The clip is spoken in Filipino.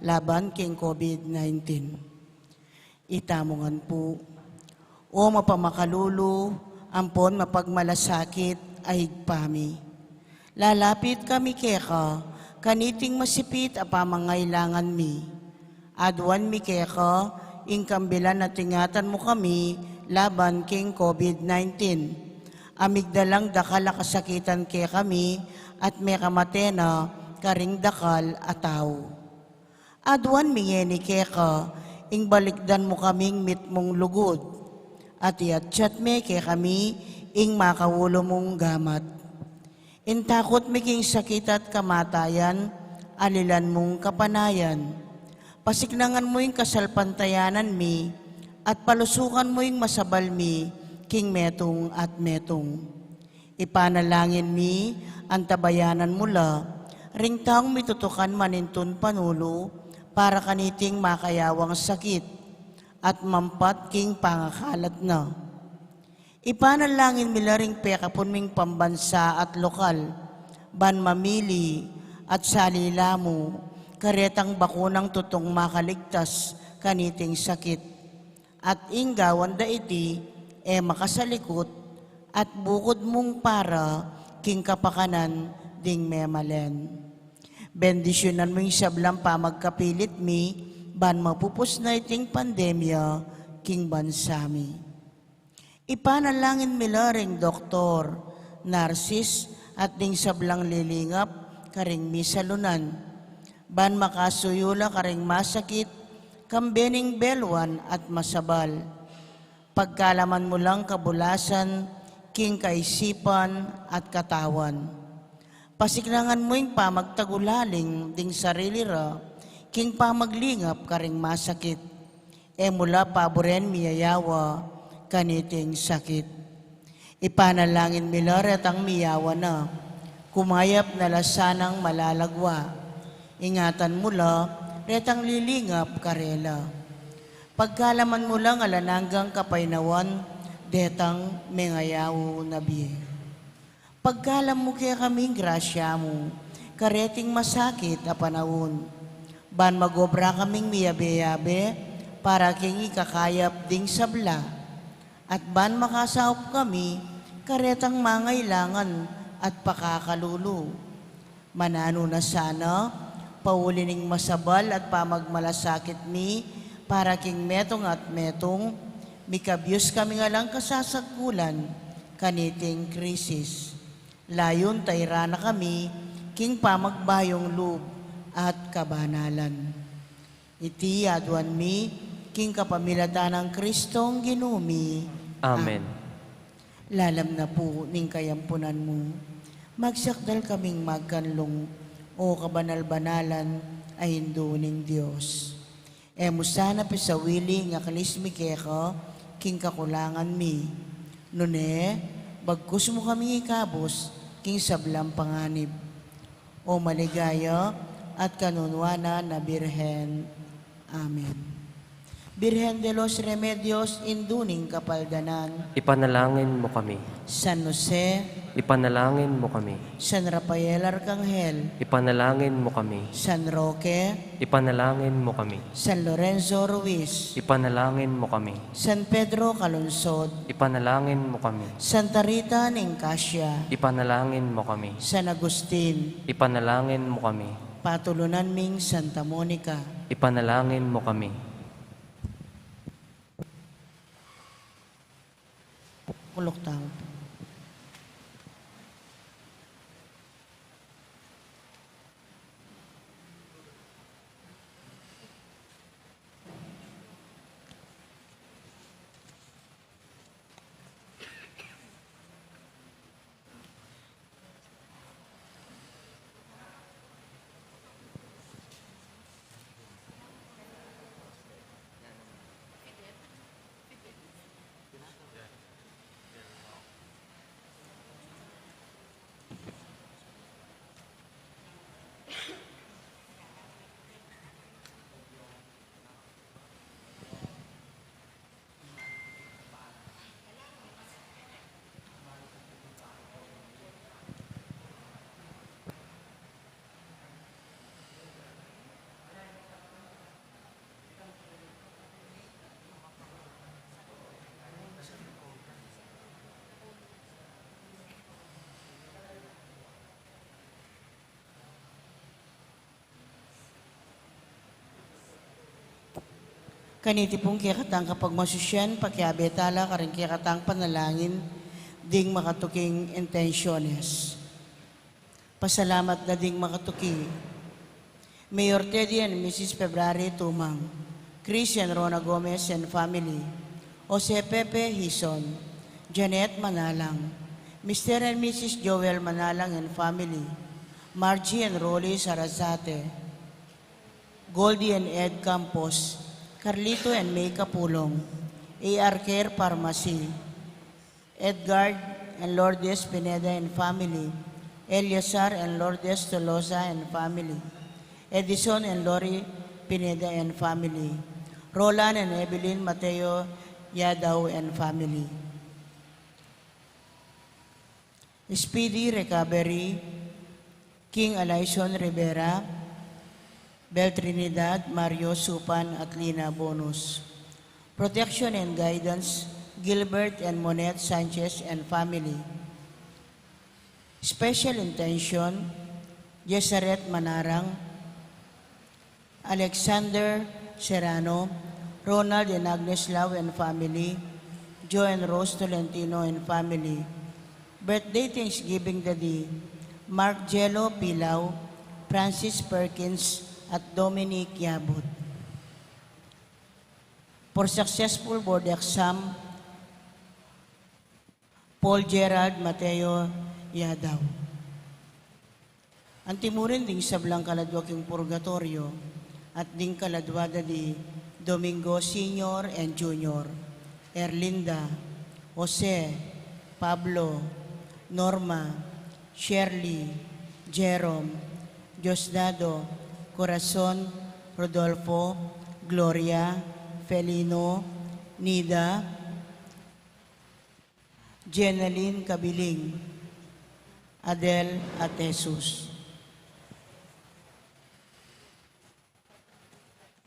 laban king COVID-19. Itamongan po, o mapamakalulu, ampon mapagmalasakit ay higpami. Lalapit kami keka, kaniting masipit a pamangailangan mi. Adwan mi keka, ingkambilan na tingatan mo kami, laban king COVID-19. Amigdalang dakal a kasakitan ke kami, at may kamatena, karing dakal ataw. Adwan mi ngeni keka, ing balikdan mo kaming mitmong lugod, at iatsyat me ke kami, ing makawulo mong gamat. Intakot mi king sakit at kamatayan, alilan mong kapanayan. Pasiknangan mo ing kasalpantayanan mi, at palusukan mo ing masabal mi, king metong at metong. Ipanalangin mi, ang tabayanan mula, ring taong mitutukan manintun panulo, para kaniting makayawang sakit, at mampat king pangakalat na. Ipanalangin mila ring pekapon ming pambansa at lokal, ban mamili at salila mo, karetang bakunang tutong makaligtas kaniting sakit. At inggawan da iti, makasalikot, at bukod mong para, king kapakanan, ding memalen. Bendisyonan mo yung sablang pamagkapilit mi, ban mapupus na iting pandemya, king bansami. Ipanalangin mila ring doktor, narsis, at ding sablang lilingap, karing misalunan. Ban makasuyula karing masakit, kambening belwan at masabal. Pagkalaman mo lang kabulasan, king kaisipan at katawan. Pasiklangan mo yung pamagtagulaling ding sarili ra, king pamaglingap karing masakit. Mula paboren miyayawa, kaniting sakit. Ipanalangin mila retang miyawa na, kumayap na lasanang malalagwa. Ingatan mula, retang lilingap karela. Pagkalaman mo lang alananggang kapainawan, detang mengayaw nabiye. Pagkalam mo kaya kaming grasya mo, kareting masakit a panahon. Ban magobra kaming miyabe-yabe, para king ikakayap ding sabla. At ban makasaop kami, karetang mangailangan at pakakalulo. Manano na sana, paulining masabal at pamagmalasakit mi, para king metong at metong, mikabyos kami nga lang kasasagkulan, kaniting krisis. Layon tayra na kami, king pamagbayong loob at kabanalan. Iti adwan mi, king kapamilatan ng Kristong ginumi. Amen. Lalam na po ning kayampunan mo, magsakdal kaming magkanlong, o kabanal-banalan ay hindu ning Diyos. Musana pisawili nga kalismi keka, king kakulangan mi. Nune, bagkus mo kami ikabos, king sablang panganib. O maligaya at kanunwana na Birhen. Amen. Birhen de los Remedios, induning kapaldanan. Ipanalangin mo kami. San Jose, Ipanalangin mo kami. San Rafael Arcangel, Ipanalangin mo kami. San Roque, Ipanalangin mo kami. San Lorenzo Ruiz, Ipanalangin mo kami. San Pedro Calungsod, Ipanalangin mo kami. Santa Rita ning Cassia, Ipanalangin mo kami. San Agustin, Ipanalangin mo kami. patulunan ming Santa Monica, Ipanalangin mo kami. kulok tao. Kaniti pong kikatang kapag masusyan, pakiabetala, karing kikatang panalangin, ding makatuking intensyones. Pasalamat na ding makatuki. Mayor Teddy and Mrs. February Tumang, Christian Rona Gomez and family, Jose Pepe Hison, Janet Manalang, Mr. and Mrs. Joel Manalang and family, Margie and Rolly Sarazate, Goldie and Ed Campos, Carlito and May Capulong, AR Care Pharmacy, Edgar and Lourdes Pineda and family, Eliasar and Lourdes Tolosa and family, Edison and Lori Pineda and family, Roland and Evelyn Mateo Yadaw and family. Speedy recovery, King Alaison Rivera, Bel Trinidad, Mario Supan at Lina Bonus. Protection and guidance, Gilbert and Monet Sanchez and family. Special intention, Jesaret Manarang, Alexander Serrano, Ronald and Agnes Lau and family, Joe and Rose Tolentino and family. Birthday Thanksgiving Daddy, Mark Jello Pilaw, Francis Perkins, at Dominic Yabut. For successful board exam, Paul Gerard Mateo Yadaw. Antimurin ding sablang kaladwaking purgatorio at ding kaladwada di Domingo Senior and Junior, Erlinda, Jose, Pablo, Norma, Shirley, Jerome, Diosdado, Corazon, Rodolfo, Gloria, Felino, Nida, Jenaline Kabiling, Adel at Jesus.